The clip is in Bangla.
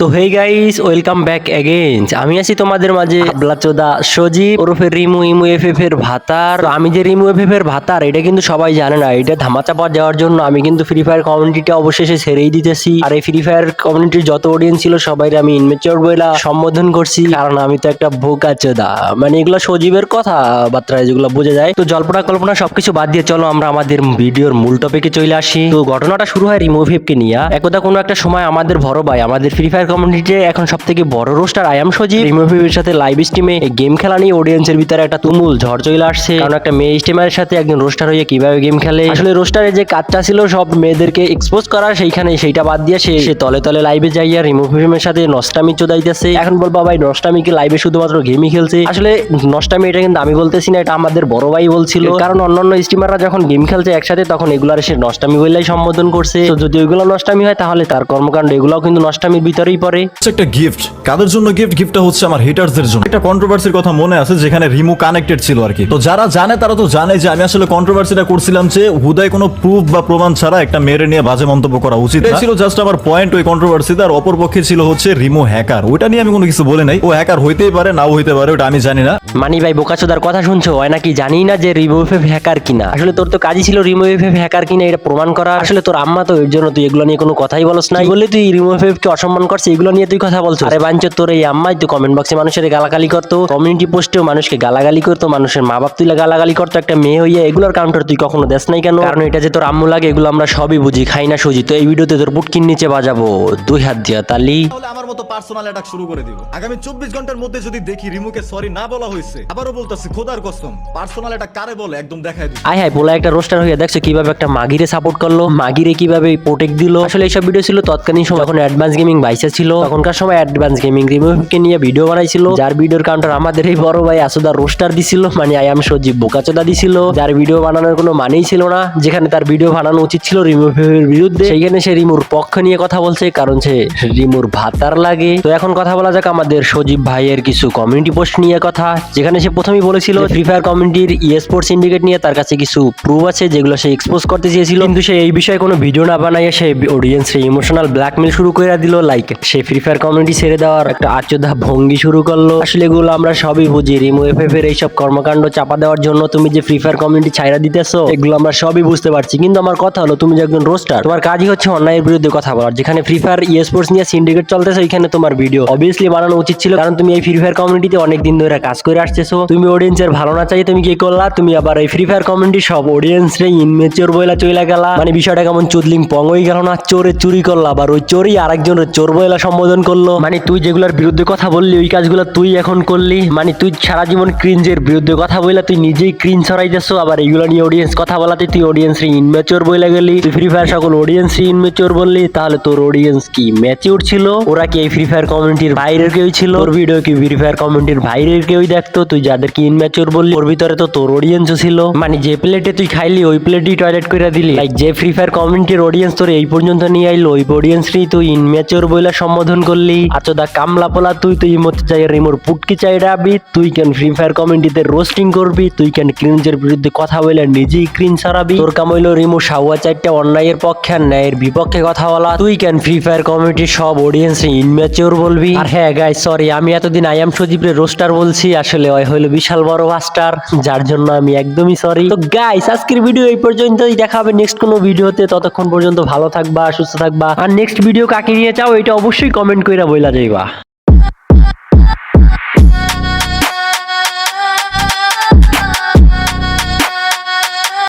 তো hey guys, welcome back again. আমি আছি তোমাদের মাঝে আবলাচোদা সজীব ওরফে রিমু ইমু এফএফ এর ভাতার। তো আমি যে রিমু এফএফ এর ভাতার এটা কিন্তু সবাই জানে না। এটা ধামাচাপা দেওয়ার জন্য আমি কিন্তু ফ্রি ফায়ার কমিউনিটিটা অবশেষে ছেড়েই দিতেছি। আর এই ফ্রি ফায়ার কমিউনিটির যত অডিয়েন্স ছিল সবাই আমি ইনমেচিওর বইলা সম্বোধন করছি, কারণ আমি তো একটা বোকাচোদা। মানে এগুলো সজীবের কথা বার্তা যেগুলো বোঝা যায়। তো জল্পনা কল্পনা সবকিছু বাদ দিয়ে চলো আমরা আমাদের ভিডিওর মূল টপিকে চলে আসি। তো ঘটনাটা শুরু হয় রিমু এফএফকে নিয়ে। একদা কোনো একটা সময় আমাদের বড় ভাই আমাদের ফ্রি ফায়ার কমিউনিটিতে এখন সব থেকে বড় roster I am Sajib Rimu FF এর সাথে লাইভ স্ট্রিমে গেম খেলা নিয়ে অডিয়েন্সের ভিতরে একটা তুমুল ঝড় চলে আসছে। কারণ একটা মেয়ে স্ট্রিমারের সাথে একজন রোস্টার হয়ে কিভাবে গেম খেলে। আসলে রোস্টারের যে কাজটা ছিল সব মেয়েদেরকে এক্সপোজ করা, সেইখানে সেইটা বাদ দিয়ে সে তলে তলে লাইভে যাইয়া রিমু এফএফ এর সাথে নষ্টামি চোদাইতেছে। এখন বলবা ভাই নষ্টামিকে লাইভে শুধুমাত্র গেমই খেলছে। আসলে নষ্টামি এটা কিন্তু আমি বলতেছি না, এটা আমাদের বড় ভাই বলছিল। কারণ অন্যান্য স্ট্রিমাররা যখন গেম খেলছে একসাথে তখন এগুলার সে নষ্টামি বললেই সম্বোধন করছে। তো যদি ওইগুলো নষ্টামি হয় তাহলে তার কর্মকাণ্ড এগুলাও কিন্তু নষ্টামির ভিতরেই পড়ে। একটা গিফট কাদের জন্য গিফটটা হচ্ছে আমার হেটারসদের জন্য। একটা কন্ট্রোভার্সির কথা মনে আছে যেখানে রিমু কানেক্টেড ছিল আর কি। তো যারা জানে তারা তো জানে যে আমি আসলে কন্ট্রোভার্সিটা করছিলাম যে হুদায় কোনো প্রুফ বা প্রমাণ ছাড়া একটা মেয়ের নিয়ে বাজে মন্তব্য করা উচিত না। ছিল জাস্ট আমার পয়েন্ট ওই কন্ট্রোভার্সিতে। আর অপর পক্ষে ছিল হচ্ছে রিমু হ্যাকার। ওইটা নিয়ে আমি কোনো কিছু বলে নাই। ও হ্যাকার হইতেই পারে নাও হইতে পারে, ওটা আমি জানি না। মানি ভাই বোকাচোদার কথা শুনছো, হয় নাকি জানি না যে রিমু এফএফ হ্যাকার কিনা। আসলে তোর তো কাজই ছিল রিমু এফএফ হ্যাকার কিনা এটা প্রমাণ করা। আসলে তোর আম্মা তো এর জন্য তুই এগুলো নিয়ে কোনো কথাই বলছ না বলে তুই রিমু এফএফ কে অসম্মান করছিস, এগুলো নিয়ে তুই কথা বলছিস। আরে বাঞ্চ, তোর এই আম্মাই তো কমেন্ট বক্সে মানুষের গালাগালি করতো, কমিউনিটি পোস্টেও মানুষকে গালাগালি করতো, মানুষের মা বাপ তুই গালাগালি করতো। একটা মেয়ে হইয়া এগুলোর কাউন্টার তুই কখনো দেশ নাই কেন? কারণ এটা যে তোর আম্মু লাগে এগুলো আমরা সবই বুঝি, খাই না সুজি। তো এই ভিডিওতে তোর বুটকির নিচে বাজাবো 2 হাত দিয়া তালি। তাহলে আমার মতো পার্সোনাল অ্যাটাক শুরু করে দিব। আগামী 24 ঘন্টার মধ্যে যদি দেখি রিমুকে সরি না বলা হয়েছে, আবারও বলতাছি খোদার কসম, পার্সোনাল অ্যাটাক কারে বলে একদম দেখাই দিই। আয় হায়, পোলা একটা রোস্টার হয়ে দেখছো কিভাবে একটা মাগিরে সাপোর্ট করলো, মাগিরে কিভাবে প্রোটেক্ট দিল। আসলে এইসব ভিডিও ছিল তৎকালীন সময় যখন অ্যাডভান্স গেমিং বাইসা ছিল। তখনকার সময় অ্যাডভান্স গেমিং রিমুকে নিয়ে ভিডিও বানাইছিল, যার ভিডিওর কাউন্টার আমাদের এই বড় ভাই আসুদা রোস্টার দিছিল, মানে আই এম সজীব বোকাচোদা দিছিল, যার ভিডিও বানানোর কোনো মানেই ছিল না। যেখানে তার ভিডিও বানানো উচিত ছিল রিমু এর বিরুদ্ধে, সেইখানে সে রিমুর পক্ষ নিয়ে কথা বলছে, কারণ সে রিমুর ভাতার লাগে। তো এখন কথা বলা যাক আমাদের সজীব ভাইয়ের কিছু কমিউনিটি পোস্ট নিয়ে কথা, যেখানে সে প্রথমেই বলেছিল ফ্রি ফায়ার কমিউনিটির স্পোর্টস সিন্ডিকেট নিয়ে তার কাছে কিছু প্রুফ আছে যেগুলো সে এক্সপোজ করতে চেয়েছিল, কিন্তু সে এই বিষয়ে কোনো ভিডিও না বানাইয়া সে অডিয়েন্সে ইমোশনাল ব্ল্যাকমেল শুরু করে দিল। লাইক সে ফ্রি ফায়ার কমিউনিটি ছেড়ে দেওয়ার একটা আচোদা ভঙ্গি শুরু করলো। আসলে এগুলো আমরা সবই বুঝি, রিমু এফএফ এর এইসব কর্মকাণ্ড চাপা দেওয়ার জন্য তুমি যে ফ্রি ফায়ার কমিউনিটি ছাইরা দিতেছো এগুলো আমরা সবই বুঝতে পারছি। কিন্তু আমার কথা হলো, তুমি যে একজন রোস্টার, তোমার কাজই হচ্ছে অন্যায়ের বিরুদ্ধে কথা বলার। যেখানে ফ্রি ফায়ার স্পোর্টস নিয়ে সিন্ডিকেট চলতেছে ওইখানে তোমার ভিডিও অবভিয়াসলি বানানো উচিত ছিল, কারণ তুমি এই ফ্রি ফায়ার কমিউনিটিতে অনেক দিন ধরে কাজ করে আসতেছো। তুমি অডিয়েন্সের ভালো না চাই তুমি কি করলা, তুমি আবার এই ফ্রি ফায়ার কমিউনিটি সব অডিয়েন্স রে ইনমেচিওর বইলা চইলা গেলা। মানে বিষয়টা কেমন চুদলিং পং হয়ে গেল না? চোরে চুরি করলা, আবার ওই চোরই আরেকজনের চোর বইলা সম্বোধন করলো। মানে তুই যেগুলোর বিরুদ্ধে কথা বললি ওই কাজগুলো তুই এখন করলি। মানে তুই সারা জীবন ক্রিঞ্জের বিরুদ্ধে কথা বইলা তুই নিজেই ক্রিঞ্জ ছড়াইতেছো, আবার এইগুলো নিয়ে অডিয়েন্স কথা বলাতে তুই অডিয়েন্স রে ইনমেচিওর বইলা গেলি। তুই ফ্রি ফায়ার সকল অডিয়েন্স রে ইনমেচিওর বললি, তাহলে তোর অডিয়েন্স কি ম্যাচিউর ছিল? ওরা কি এই ফ্রি ফায়ার কমিউনিটির বাইরের কেউ ছিল? তোর ভিডিও কি ফ্রি ফায়ার কমিউনিটির বাইরের কেউই দেখতো? তুই যাদেরকে ইনমেচিওর বললি ওর ভিতরে তো তোর অডিয়েন্সও ছিল। মানে যে প্লেটে তুই খাইলি ওই প্লেটই টয়লেট করে দিলি। লাইক যে ফ্রি ফায়ার কমিউনিটির অডিয়েন্স তোর এই পর্যন্ত নিয়ে আইলো ওই অডিয়েন্সই তুই ইনমেচিওর বইলা সম্বোধন করলি। আচোদা কামলা পোলা, তুই তুই মতে চাই রিমোর পুটকি চাই রাবি। তুই কেন ফ্রি ফায়ার কমিউনিটিতে রোস্টিং করবি? তুই কেন ক্রিঞ্জের বিরুদ্ধে কথা বলে নিজেই ক্রিঞ্জ ছড়াবি? তোর কাম হইলো রিমো সাউয়া চারটা অন্যায়ের পক্ষে আর ন্যায়ের বিপক্ষে কথা বলা। তুই কেন ফ্রি ফায়ার কমিউনিটির সব অডিয়েন্স ইনমেচিওর বলবি? আর হ্যাঁ গাইস, সরি আমি এতদিন আই এম সজীবরে রোস্টার বলছি, আসলে ওই হইলো বিশাল বড় মাস্টার, যার জন্য আমি একদমই সরি। তো গাইস আজকের ভিডিও এই পর্যন্তই, দেখা হবে নেক্সট কোনো ভিডিওতে। ততক্ষণ পর্যন্ত ভালো থাকবা, সুস্থ থাকবা। আর নেক্সট ভিডিও কাকে নিয়ে চাও এটা অবশ্যই কমেন্ট কইরা বইলা যাইবা।